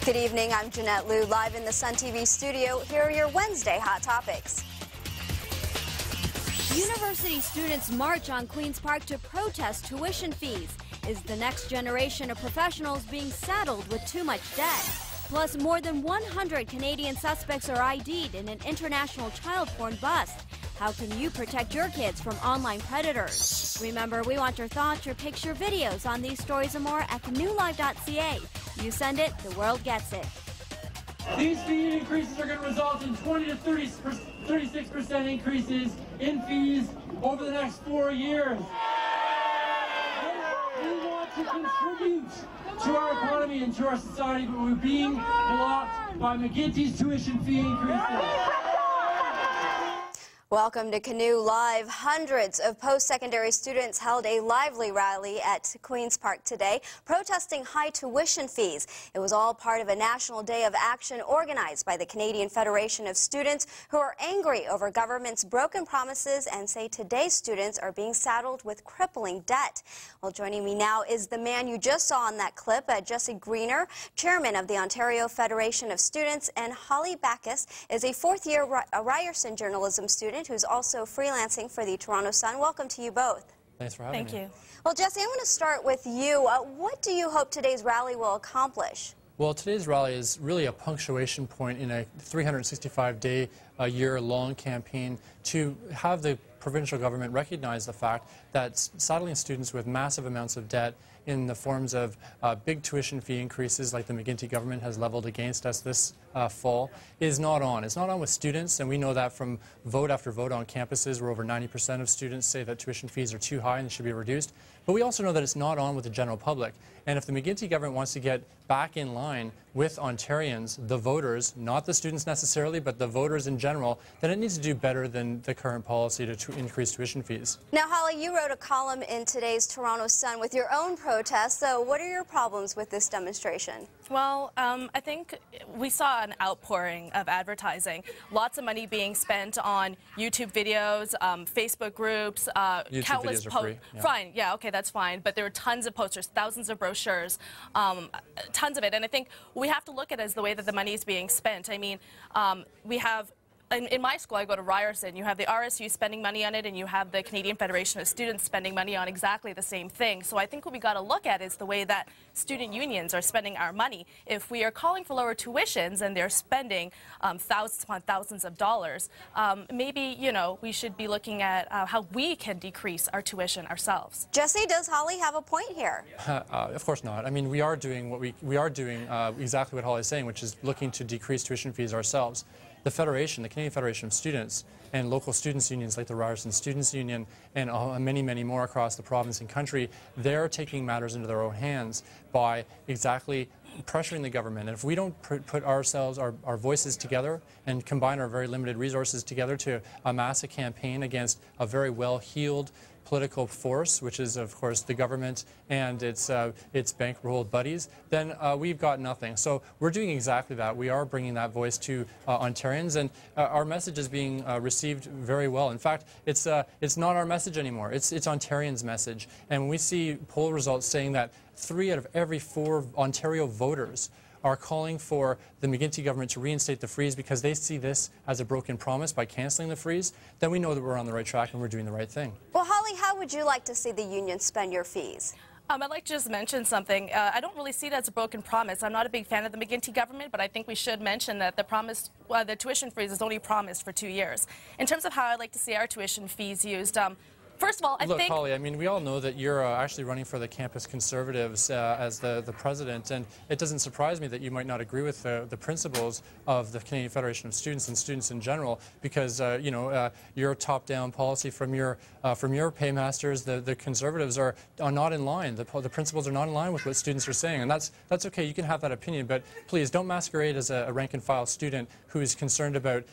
Good evening, I'm Jeanette Liu, live in the Sun TV studio. Here are your Wednesday hot topics. University students march on Queen's Park to protest tuition fees. Is the next generation of professionals being saddled with too much debt? Plus, more than 100 Canadian suspects are ID'd in an international child porn bust. How can you protect your kids from online predators? Remember, we want your thoughts, your picture, your videos on these stories and more at canoelive.ca. You send it, the world gets it. These fee increases are going to result in 20 to 36% increases in fees over the next 4 years. We want to contribute to our economy and to our society, but we're being blocked by McGuinty's tuition fee increases. Welcome to Canoe Live. Hundreds of post-secondary students held a lively rally at Queen's Park today, protesting high tuition fees. It was all part of a national day of action organized by the Canadian Federation of Students, who are angry over government's broken promises and say today's students are being saddled with crippling debt. Well, joining me now is the man you just saw in that clip, Jesse Greener, chairman of the Ontario Federation of Students, and Holly Backus is a fourth-year Ryerson journalism student who's also freelancing for the Toronto Sun. Welcome to you both. Thanks for having me. Thank you. Well, Jesse, I'm going to start with you. What do you hope today's rally will accomplish? Well, today's rally is really a punctuation point in a 365-day, year-long campaign to have the provincial government recognize the fact that saddling students with massive amounts of debt in the forms of big tuition fee increases like the McGuinty government has leveled against us this fall is not on. It's not on with students, and we know that from vote after vote on campuses where over 90% of students say that tuition fees are too high and should be reduced. But we also know that it's not on with the general public. And if the McGuinty government wants to get back in line with Ontarians, the voters, not the students necessarily, but the voters in general, then it needs to do better than the current policy to increase tuition fees. Now, Holly, you wrote a column in today's Toronto Sun with your own protest. So what are your problems with this demonstration? Well, I think we saw an outpouring of advertising. Lots of money being spent on YouTube videos, Facebook groups, YouTube countless videos are free. Yeah. Fine, yeah, okay, that's fine. But there were tons of posters, thousands of brochures, tons of it. And I think we have to look at it as the way that the money is being spent. I mean, we have. In my school, I go to Ryerson. You have the RSU spending money on it, and you have the Canadian Federation of Students spending money on exactly the same thing. So I think what we got to look at is the way that student unions are spending our money. If we are calling for lower tuitions and they're spending thousands upon thousands of dollars, maybe, you know, we should be looking at how we can decrease our tuition ourselves. Jesse, does Holly have a point here? Of course not. I mean, we are doing what we are doing exactly what Holly is saying, which is looking to decrease tuition fees ourselves. The Federation, the Canadian Federation of Students, and local students' unions like the Ryerson Students' Union and many, many more across the province and country, they're taking matters into their own hands by exactly pressuring the government. And if we don't put ourselves, our voices together and combine our very limited resources together to amass a campaign against a very well-heeled political force, which is, of course, the government and its bankrolled buddies, then we've got nothing. So we're doing exactly that. We are bringing that voice to Ontarians, and our message is being received very well. In fact, it's not our message anymore. It's Ontarians' message. And when we see poll results saying that 3 out of every 4 Ontario voters are calling for the McGuinty government to reinstate the freeze because they see this as a broken promise by cancelling the freeze, then we know that we're on the right track and we're doing the right thing. Well, Holly, how would you like to see the union spend your fees? I'd like to just mention something. I don't really see it as a broken promise. I'm not a big fan of the McGuinty government, but I think we should mention that the tuition freeze is only promised for 2 years. In terms of how I'd like to see our tuition fees used, first of all, I think... Look, Holly, I mean, we all know that you're actually running for the campus Conservatives as the president, and it doesn't surprise me that you might not agree with the principles of the Canadian Federation of Students and students in general, because, you know, your top-down policy from your paymasters, the Conservatives are not in line. The principles are not in line with what students are saying, and that's okay. You can have that opinion, but please don't masquerade as a rank-and-file student who is concerned about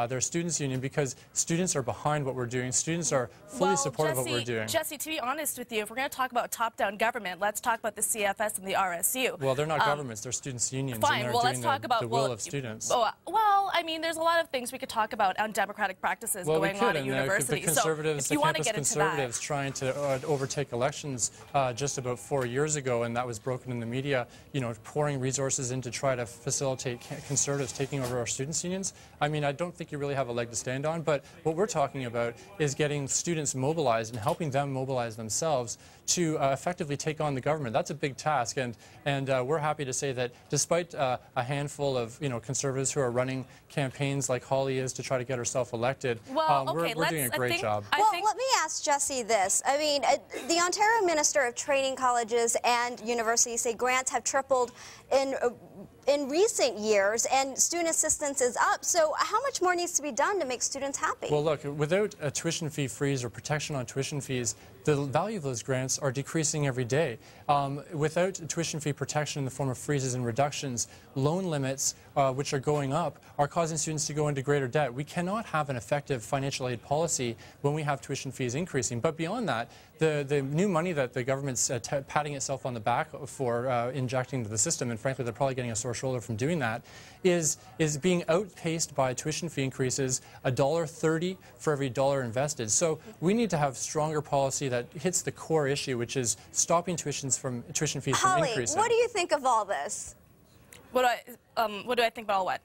their students' union, because students are behind what we're doing. Students are fully supportive part of what we're doing. Jesse, to be honest with you, if we're going to talk about top-down government, let's talk about the CFS and the RSU. Well, they're not governments; they're students' unions, fine. and they're Well, doing let's talk about the will of students. Well, I mean, there's a lot of things we could talk about on democratic practices going on at universities. The conservatives, so if you want to campus get into conservatives, trying to overtake elections just about 4 years ago, and that was broken in the media. You know, pouring resources in to try to facilitate conservatives taking over our students' unions. I mean, I don't think you really have a leg to stand on. But what we're talking about is getting students mobilized and helping them mobilize themselves to effectively take on the government. That's a big task, and we're happy to say that despite a handful of conservatives who are running campaigns like Holly is to try to get herself elected, we're doing a great job. Well, let me ask Jesse this. I mean, the Ontario Minister of Training Colleges and Universities say grants have tripled in recent years, and student assistance is up. So how much more needs to be done to make students happy? Well, look, without a tuition fee freeze or protection on tuition fees, the value of those grants are decreasing every day. Without tuition fee protection in the form of freezes and reductions, loan limits, which are going up, are causing students to go into greater debt. We cannot have an effective financial aid policy when we have tuition fees increasing. But beyond that, the new money that the government's patting itself on the back for injecting into the system, and frankly, they're probably getting a sore shoulder from doing that, is being outpaced by tuition fee increases, $1.30 for every dollar invested. So we need to have stronger policy that hits the core issue, which is stopping tuition fees from increasing. What do you think of all this? What do I think about what?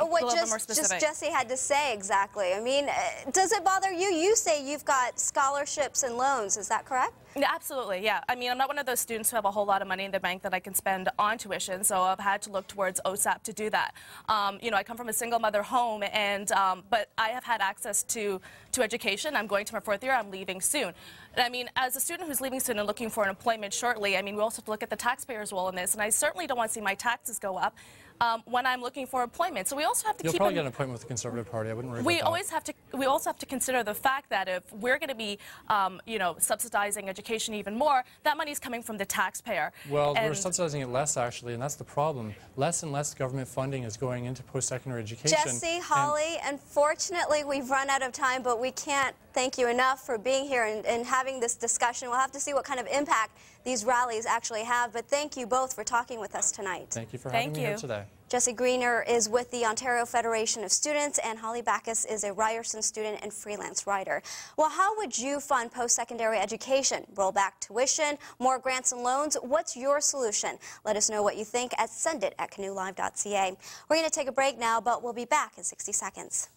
What just Jesse had to say exactly. I mean, does it bother you? You say you've got scholarships and loans. Is that correct? Yeah, absolutely, yeah. I mean, I'm not one of those students who have a whole lot of money in the bank that I can spend on tuition, so I've had to look towards OSAP to do that. I come from a single mother home, and but I have had access to education. I'm going to my 4th year. I'm leaving soon. And I mean, as a student who's leaving soon and looking for an employment shortly, I mean, we also have to look at the taxpayers' role in this, and I certainly don't want to see my taxes go up when I'm looking for employment. So we also have to You'll probably get an appointment with the Conservative Party. I wouldn't worry about that. We also have to consider the fact that if we're going to be, subsidizing education even more, that money is coming from the taxpayer. Well, we're subsidizing it less, actually, and that's the problem. Less and less government funding is going into post-secondary education. Jesse, Holly, unfortunately, we've run out of time, but we can't thank you enough for being here and having this discussion. We'll have to see what kind of impact these rallies actually have, but thank you both for talking with us tonight. Thank you for having me here today. Jesse Greener is with the Ontario Federation of Students, and Holly Backus is a Ryerson student and freelance writer. Well, how would you fund post-secondary education? Roll back tuition, more grants and loans? What's your solution? Let us know what you think at sendit@canoelive.ca. We're going to take a break now, but we'll be back in 60 seconds.